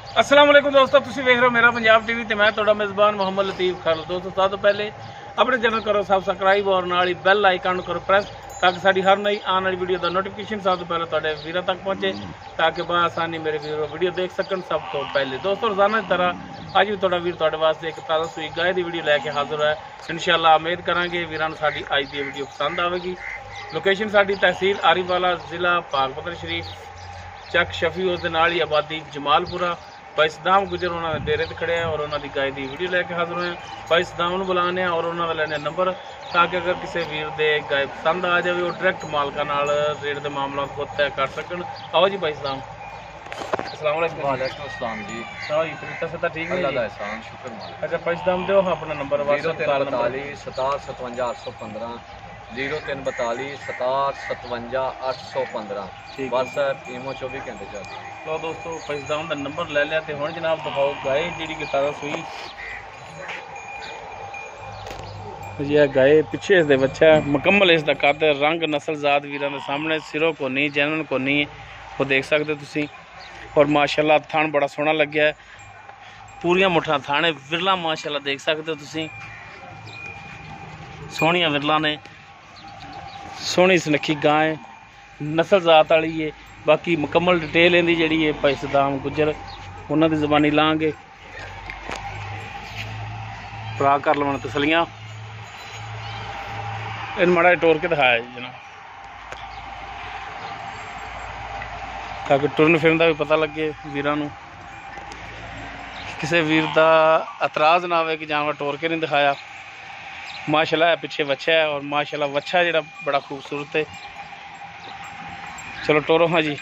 अस्सलाम वालेकुम दोस्तों, तुसीं वेख रहे हो मेरा पंजाब टीवी ते मैं तुहाडा मेज़बान मोहम्मद लतीफ़ खान। दोस्तों सब तो पहले अपने चैनल करो सबसक्राइब और नाल ही बैल आइकन करो प्रेस ताकि साडी हर नई आने वाली वीडियो का नोटिफिकेशन सब तो पहले तुहाडे वीरां तक पहुँचे ताकि बआसानी मेरे वीडियो देख सकन सब तो पहले। दोस्तों रोज़ाना की तरह अज भी तुहाडा वीर तुहाडे वास्ते एक ताज़ा सूई गाय की वीडियो लैके हाजिर है। इंशाअल्लाह उम्मीद करांगे वीरां नूं साडी अज की वीडियो पसंद आवेगी। लोकेशन साडी तहसील आरीवाला, जिला पाकपतन शरीफ, ਚੱਕ ਸ਼ਫੀ ਉਸ ਦੇ ਨਾਲ ਹੀ ਆਬਾਦੀ ਜਮਾਲਪੁਰਾ। ਭਾਈ ਸਦਾਮ ਗੁਜਰ ਉਹਨਾਂ ਦੇ ਡੇਰੇ ਤੇ ਖੜੇ ਆ और ਉਹਨਾਂ ਦੀ गाय ਦੀ ਵੀਡੀਓ ਲੈ ਕੇ ਹਾਜ਼ਰ ਹੋਏ ਆ। ਭਾਈ ਸਦਾਮ ਨੂੰ ਬੁਲਾਉਂਦੇ ਆ और ਉਹਨਾਂ ਦਾ ਲੈਣੇ ਨੰਬਰ ਤਾਂ ਕਿ ਅਗਰ ਕਿਸੇ ਵੀਰ ਦੇ गाय ਪਸੰਦ ਆ ਜਾਵੇ ਉਹ ਡਾਇਰੈਕਟ ਮਾਲਕਾਂ ਨਾਲ ਰੇਟ ਦੇ ਮਾਮਲਾ ਖੁਦ ਤੈਅ ਕਰ ਸਕਣ। ਆਓ ਜੀ ਭਾਈ ਸਦਾਮ। अस्सलाम वालेकुम। वालेकुम अस्सलाम जी। हाँ जी, तरीका से तो ठीक है। अल्लाह दा एहसान, शुक्र मालिक। अच्छा भाई सदाम दो अपना नंबर 0342 67 57 815 0342 67 57 815 WhatsApp ईमो 24 घंटे चलते। तो दोस्तों भाई सदाम का नंबर ले लिया तो हुण जनाब दिखाओ गाय जी कि ताज़ा सूई जी गाय पिछे इसके बच्चा मुकम्मल इसका कद रंग नस्ल जात वीरां दे सामने सिरों को नहीं जैनन को नहीं वो देख सकते तुसीं। और माशाल्लाह थान बड़ा सोहना लग्या है, पूरियां मुठा थान है, विरला माशाल्लाह देख सकते हो तुसीं। सोहणियां विरला ने, सोहनी सुनखी गाय नस्ल जात वाली है। बाकी मुकम्मल डिटेल इहदी जिहड़ी है भाई सदाम गुजर उन्हां दी ज़बानी लांगे भरा कर लवन तसलियां। इन माड़ा टोर के दिखाया जी जनाब ताकि टुरन फिरन का भी पता लगे वीरां नूं, किसी वीर का एतराज़ ना आवे कि जानवर टोर के नहीं दिखाया। माशाल्लाह पिछे वच्छा है और माशाल्लाह वच्छा जिहड़ा बड़ा खूबसूरत है। चलो टोरो हाँ जी।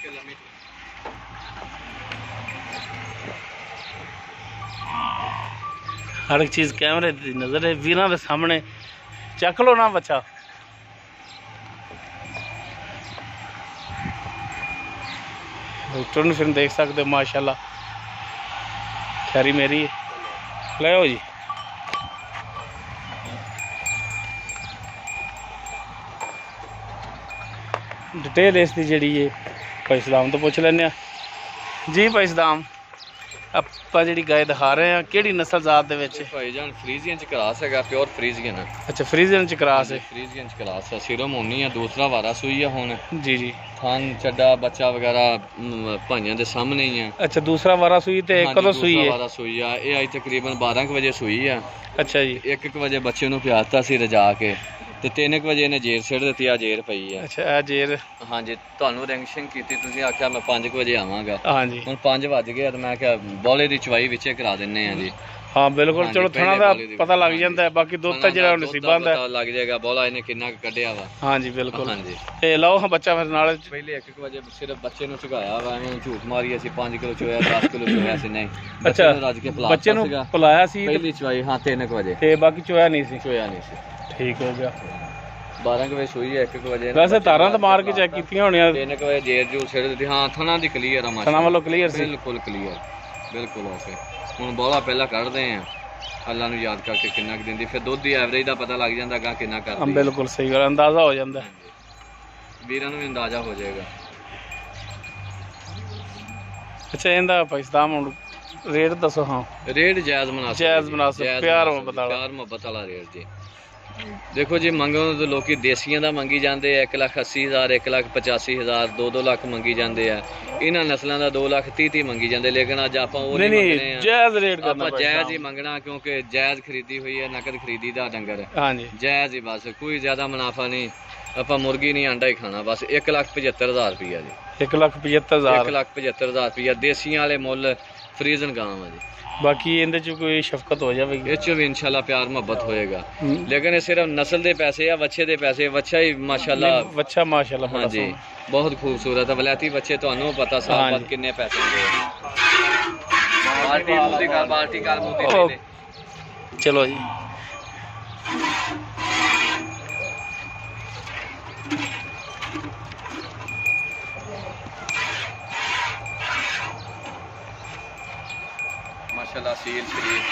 हर एक चीज़ कैमरे की नज़र है, वीरां दे सामने चक लो ना बच्चा। टुरन फिरन देख सकते हो माशाल्लाह खैरी मेरी है। ले आओ जी। डिटेल इसकी जी है भाई सदाम तो पूछ लें जी। भाई सदाम ਆਪਾਂ ਜਿਹੜੀ गाय दिखा रहे हैं ਕਿਹੜੀ ਨਸਲ ਜ਼ਾਤ ਦੇ ਵਿੱਚ? ਭਾਈਜਾਨ ਫਰੀਜ਼ੀਅਨ ਚ ਕਲਾਸ ਹੈਗਾ, ਪਿਓਰ ਫਰੀਜ਼ੀਅਨ। ਅੱਛਾ ਫਰੀਜ਼ੀਅਨ ਚ ਕਲਾਸ ਹੈ। ਫਰੀਜ਼ੀਅਨ ਚ ਕਲਾਸ ਹੈ, ਸਿਰੋਂ ਮੋਨੀ ਆ, ਦੂਸਰਾ ਵਾਰਾ ਸੂਈ ਆ ਹੁਣ ਜੀ ਜੀ। ਥਾਨ ਚੱਡਾ ਬੱਚਾ ਵਗੈਰਾ ਭਾਈਆਂ ਦੇ ਸਾਹਮਣੇ ਹੀ ਆ। ਅੱਛਾ ਦੂਸਰਾ ਵਾਰਾ ਸੂਈ ਤੇ ਕਦੋਂ ਸੂਈ ਹੈ? ਵਾਰਾ ਸੂਈ ਆ ਇਹ ਅੱਜ ਤਕਰੀਬਨ 12 ਵਜੇ ਸੂਈ ਆ। ਅੱਛਾ ਜੀ। 1 ਵਜੇ ਬੱਚੇ ਨੂੰ ਪਿਆਤਾ ਸੀ ਰਜਾ ਕੇ ਤੇ 3 ਵਜੇ ਇਹਨੇ ਜੇਰ ਛੱਡ ਦਿੱਤੀ। ਆ ਜੇਰ ਪਈ ਆ। ਅੱਛਾ ਇਹ ਜੇਰ ਹਾਂਜੀ ਤੁਹਾਨੂੰ ਰਿੰਗਸ਼ਿੰਗ ਕੀਤੀ, ਤੁਸੀਂ ਆਖਿਆ ਮੈਂ 5 ਵਜੇ ਆਵਾਂਗਾ। ਹਾਂਜੀ ਹੁਣ 5 ਵੱਜ ਗਏ ਤੇ ਮੈਂ ਕਿਹਾ ਬੋਲੇ ਦੀ ਚਵਾਈ ਵਿੱਚੇ ਕਰਾ ਦਿੰਨੇ ਆ ਜੀ। हाँ बिल्कुल। चलो थोड़ा दा पता लग जाता है, बाकी दुध तो जो नसीबा है लग जाएगा बोला इन्हें कितना कढ़िया वा। हाँ जी बिल्कुल। हाँ जी ते लाओ हाँ बच्चा फिर नाल पहले 1 वजे सिर्फ बच्चे नु चुकाया वा, एवें झूठ मारी ਅਸੀਂ 5 किलो चोया 10 किलो चोया ਸੀ नहीं। अच्छा रज के पला बच्चे नु पलाया सी पहली चवाई। हाँ 3 वजे ते बाकी चोया नहीं सी। चोया नहीं सी। ठीक हो गया। 12 वजे सोई है 1 वजे। वैसे तारा तो मार के चेक कीतियां होणियां। 3 वजे जेर जूर छेड़ दी। हाँ थना दी क्लियर है माशा थना वालों क्लियर सी, बिल्कुल क्लियर बिल्कुल ओके। हुन बोला पहला करदे हैं अल्लाह ਨੂੰ याद करके कितना ਦਿੰਦੀ, ਫਿਰ ਦੁੱਧ ਦੀ ਐਵਰੇਜ ਦਾ ਪਤਾ ਲੱਗ ਜਾਂਦਾ ਗਾ ਕਿੰਨਾ ਕਰਦੀ। ਹਾਂ ਬਿਲਕੁਲ ਸਹੀ ਗੱਲ, ਅੰਦਾਜ਼ਾ ਹੋ ਜਾਂਦਾ ਵੀਰਾਂ ਨੂੰ ਵੀ ਅੰਦਾਜ਼ਾ ਹੋ ਜਾਏਗਾ। ਅੱਛਾ ਇਹਦਾ ਭਾਈ ਸਦਾਮ ਹੁਣ ਰੇਟ ਦੱਸੋ। ਹਾਂ ਰੇਟ ਜਾਇਜ਼ ਮੁਨਾਸਿਬ, ਜਾਇਜ਼ ਮੁਨਾਸਿਬ, ਪਿਆਰ ਮੁਹੱਬਤ ਵਾਲਾ ਰੇਟ ਜੀ। देखो जी मंगो तो लोग देसियां दा मंगी जाते 1,80,000 1,85,000 2-2 लाख मंगी जाते हैं। इन्हां नस्लों का 2,30,30 मंगी जाते, लेकिन अज आप जायज़ रेट करना, जायज़ ही मंगना क्योंकि जायज़ खरीदी हुई है, नकद खरीदी दा डंगर। हाँ जी जायज़ ही बस, कोई ज्यादा मुनाफा नहीं। आप मुर्गी नहीं अंडा ही खाना बस। 1,75,000 रुपया जी। 1,75,000 1,75,000 रुपया देसियां वाले मुल फ्रीजन गांव है जी। बाकी इहदे च कोई शफकत हो जाएगी, इस भी इंशाल्लाह प्यार मोहब्बत होएगा। लेकिन ये सिर्फ नस्ल के पैसे या बच्चे के पैसे। बच्चा ही माशाल्लाह बच्चा माशाल्लाह हाँ जी बहुत खूबसूरत है। वलैती बच्चे तो पता साल बाद किन्ने पैसे होंगे। चलो जी माशाल्लाह सील शरीफ।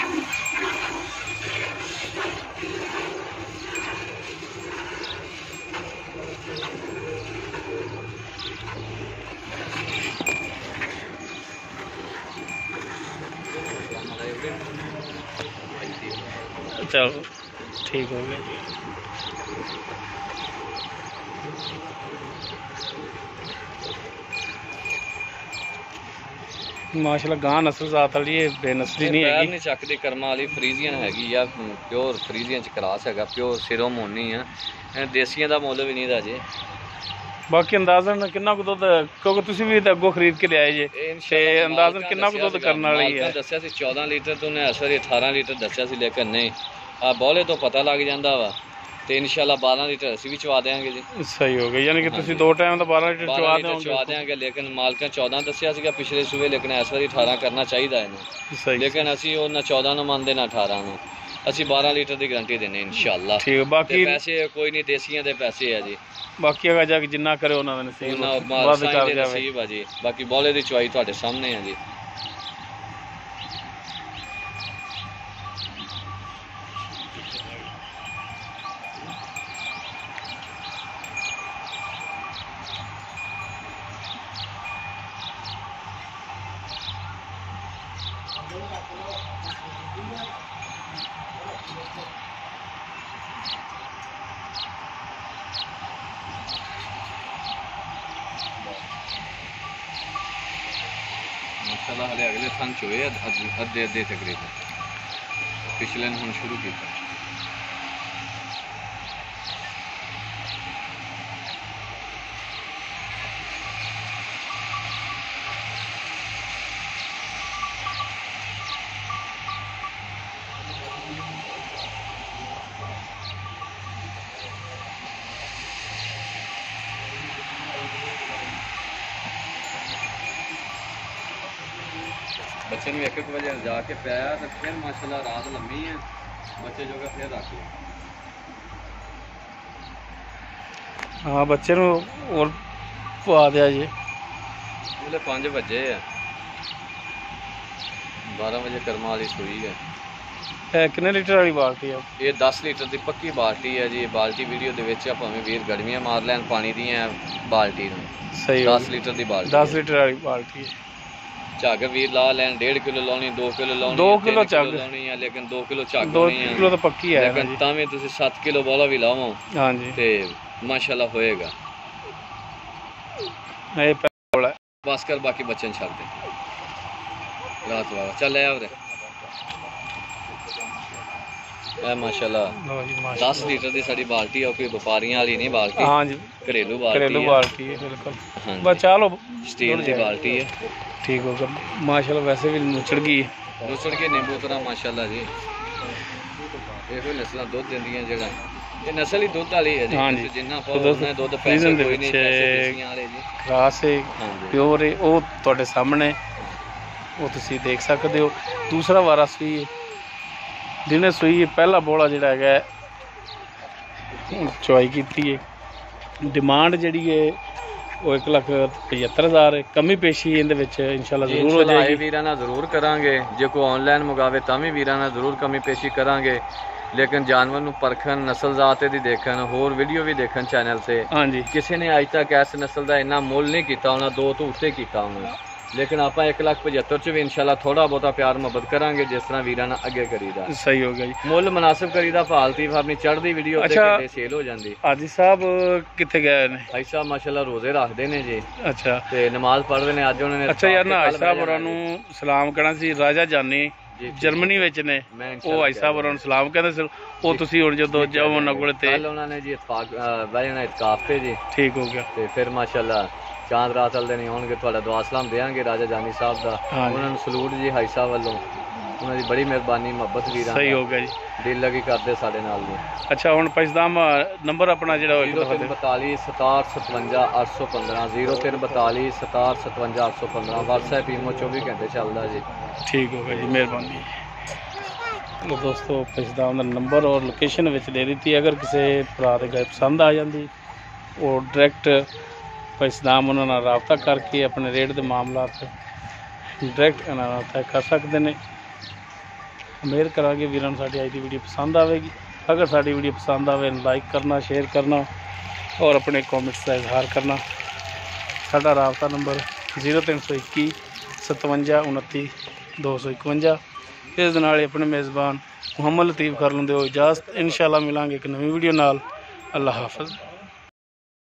चलो ठीक हो गया जी। माशाल्लाह गां नस्ल जात वाली बेनस्ली नहीं पैर हैगी। नहीं चकदी कर्मा वाली फ्रीजियन हैगी या प्योर फ्रीजियन च क्रॉस हैगा, प्योर सिरों मोनी है। देसियां दा मुੱਲ भी नहीं दा जे। बाकी अंदाजन किन्ना को दुध, क्योंकि तुसीं भी अगों खरीद के लियाए जे, ते अंदाजन किन्ना को दुध करने वाली है? दस्सिया सी 14 लीटर तो उन्हें इस वारी 18 लीटर दस्सिया सी, लेकिन नहीं आ बौले तो पता लग जाता वा। तो इंशाल्लाह 12 लीटर असी भी चवा देंगे जी। सही हो गया, यानी कि तुसीं दो टाइम तो 12 लीटर चवा देंगे। लेकिन मालक 14 दस्सिया सीगा पिछले सूबे, लेकिन इस वारी 18 करना चाहिए इन्हें। लेकिन असी ना 14 ਨੂੰ ਮੰਨਦੇ ਨਾ 18 ਨੂੰ, ਅਸੀਂ 12 ਲੀਟਰ ਦੀ ਗਾਰੰਟੀ ਦਿੰਨੇ इंशाल्लाह। ठीक है, बाकी पैसे कोई नहीं, देसियां दे पैसे है जी। बाकी अगर जाके जिन्ना करे उन्होंने नसीब वध कर जावे। नसीब है जी। बाकी बौले दी चवाई ਤੁਹਾਡੇ ਸਾਹਮਣੇ है जी। माशाल्लाह हले अगले सन चोए अद्धे तकरीबन, पिछले ने हुण शुरू किया। बच्चे ने 1 बजे जाके पाया तो फिर माशाल्लाह रात लम्मी है, बच्चे जो का फिर रख लिया। हाँ बच्चे नूं और पवा दिया जी। बोले 5 बजे है, 12 बजे कर्मा वाली सुई है। कितने लीटर वाली बाल्टी है? ये 10 लीटर की पक्की बाल्टी है जी। बाल्टी वीडियो दे विच भावें वीर गड़मियां मार लैन पानी दियां बाल्टी नूं। सही 10 लीटर की बाल्टी, 10 लीटर वाली बाल्टी है। झग वीर ला लैन 1.5 किलो लानी, 2 किलो लानी, 2 किलो झग लानी है, लेकिन 2 किलो झग 2 लानी है। किलो तो पक्की है, लेकिन तावें तुसीं 7 किलो बौला भी लावो हाँ जी, ते माशाल्लाह होएगा। ये पहला बस कर, बाकी बच्चन छड़ दे रात वाला चल ले आवरे। ए माशाल्लाह 10 लीटर की साड़ी बाल्टी है, कोई व्यापारियां वाली नहीं बाल्टी। हाँ जी, घरेलू घरेलू बाल्टी है बिल्कुल। बस चलो स्टील की बाल्टी है, ठीक होगा माशाल्लाह। वैसे भी नुचड़ गई नुचड़ के नींबू तरह माशाल्लाह जी। ये नस्ल दूध देंदियां जेड़ा ये नस्ल ही दूध वाली है जी। हाँ जी, जिन्ना पाओ दूध पैसे कोई नहीं, पैसे वाले जी खास है, प्योर है। वो ਤੁਹਾਡੇ ਸਾਹਮਣੇ ਉਹ ਤੁਸੀਂ ਦੇਖ ਸਕਦੇ ਹੋ। दूसरा वारा सूई है, ਜਿਹਨੇ ਸੂਈ ਪਹਿਲਾ ਬੋਲਾ ਜਿਹੜਾ ਹੈਗਾ ਚੁਆਈ ਕੀਤੀ ਹੈ। ਡਿਮਾਂਡ ਜਿਹੜੀ ਹੈ ਉਹ 1,75,000 ਹੈ। ਕਮੀ ਪੇਸ਼ੀ ਇਹਦੇ ਵਿੱਚ ਇਨਸ਼ਾਅੱਲਾ ਜ਼ਰੂਰ ਹੋ ਜਾਏਗੀ। ਵੀਰਾਂ ਨਾਲ ਜ਼ਰੂਰ ਕਰਾਂਗੇ, ਜੇ ਕੋਈ ਆਨਲਾਈਨ ਮੰਗਾਵੇ ਤਾਂ ਵੀ ਵੀਰਾਂ ਨਾਲ ਜ਼ਰੂਰ ਕਮੀ ਪੇਸ਼ੀ ਕਰਾਂਗੇ। लेकिन जानवर ਨੂੰ परखन, नस्ल जात दी देखन, होर वीडियो भी देखन चैनल से। हाँ जी, किसी ने अज तक इस नस्ल का इन्ना मुल नहीं किया, उन्हें 2 तो उत्ते किया उन्हें। लेकिन आप 1,75,000 च भी इंशाल्लाह थोड़ा बहुता प्यार मुहब्बत करांगे, जिस तरह वीरां नाल अगे करीदा। सही हो गया जी, मुल मुनासिब करीदा। भालती अपनी चढ़दी वीडियो ते किते सेल हो जांदी। हाजी साहब किथे गए ने? हाजी साहब माशाल्लाह रोजे रखदे ने जी। अच्छा, ते नमाज पढ़दे ने। अज उन्होंने अच्छा यार ना हाजी साहब होरां नूं सलाम कहना सी। राजा जानी जर्मनी विच ने, ਉਹ ਹਾਈ ਸਾਹਿਬ ਉਹਨਾਂ ਨੂੰ ਸਲਾਮ ਕਹਿੰਦੇ ਸੀ। ਉਹ ਤੁਸੀਂ ਹੁਣ ਜਦੋਂ ਜਾਓ ਉਹਨਾਂ ਕੋਲ ਤੇ ਕੱਲ ਉਹਨਾਂ ਨੇ ਜੀ ਇਤਫਾਕ ਬਹਿ ਜਾਣਾ ਇਤਕਾਫ ਤੇ ਜੀ। ਠੀਕ ਹੋ ਗਿਆ। ਤੇ ਫਿਰ ਮਾਸ਼ਾਅੱਲਾ ਚਾਂਦ ਰਾਤ ਚੱਲਦੇ ਨਹੀਂ ਹੋਣਗੇ, ਤੁਹਾਡਾ ਦੁਆ ਸਲਾਮ ਦੇਾਂਗੇ ਰਾਜਾ ਜਾਨੀ ਸਾਹਿਬ ਦਾ। ਉਹਨਾਂ ਨੂੰ ਸਲੂਟ ਜੀ ਹਾਈ ਸਾਹਿਬ ਵੱਲੋਂ, ਉਹਨਾਂ ਦੀ ਬੜੀ ਮਿਹਰਬਾਨੀ ਮੁਹੱਬਤ ਵੀਰਾਂ। ਸਹੀ ਹੋ ਗਿਆ ਜੀ, ਦਿਲ ਲੱਗੀ ਕਰਦੇ ਸਾਡੇ ਨਾਲ ਜੀ। ਅੱਛਾ ਹੁਣ ਪੈਸਦਾਮ ਨੰਬਰ ਆਪਣਾ ਜਿਹੜਾ 0342 67 57 815 0342 67 57 815 WhatsApp ਈਮੋ 24 ਘੰਟੇ ਚੱਲਦਾ ਜੀ। ठीक होगा जी, मेहरबानी। तो दोस्तों पैसदाम का नंबर और लोकेशन विच दे दी। अगर किसी भरा के गए पसंद आ जाती और डायरैक्ट पैसदाम उन्होंने रबता करके अपने रेट के मामला डायरैक्ट तय कर सकते हैं। उम्मीद करा वीरों साड़ी अज की वीडियो पसंद आएगी। अगर साड़ी वीडियो पसंद आए लाइक करना, शेयर करना और अपने कॉमेंट्स का इजहार करना। साडा रबता नंबर 0321 57 29 251 ਇਸ ਦੇ ਨਾਲ ਹੀ ਆਪਣੇ ਮੇਜ਼ਬਾਨ ਮੁਹੰਮਦ ਲਤੀਫ ਖਰਲ ਨੂੰ ਦਿਓ ਇਜਾਜ਼ਤ। ਇੰਸ਼ਾਅੱਲਾ ਮਿਲਾਂਗੇ ਇੱਕ ਨਵੀਂ ਵੀਡੀਓ ਨਾਲ। ਅੱਲਾ ਹਾਫਿਜ਼।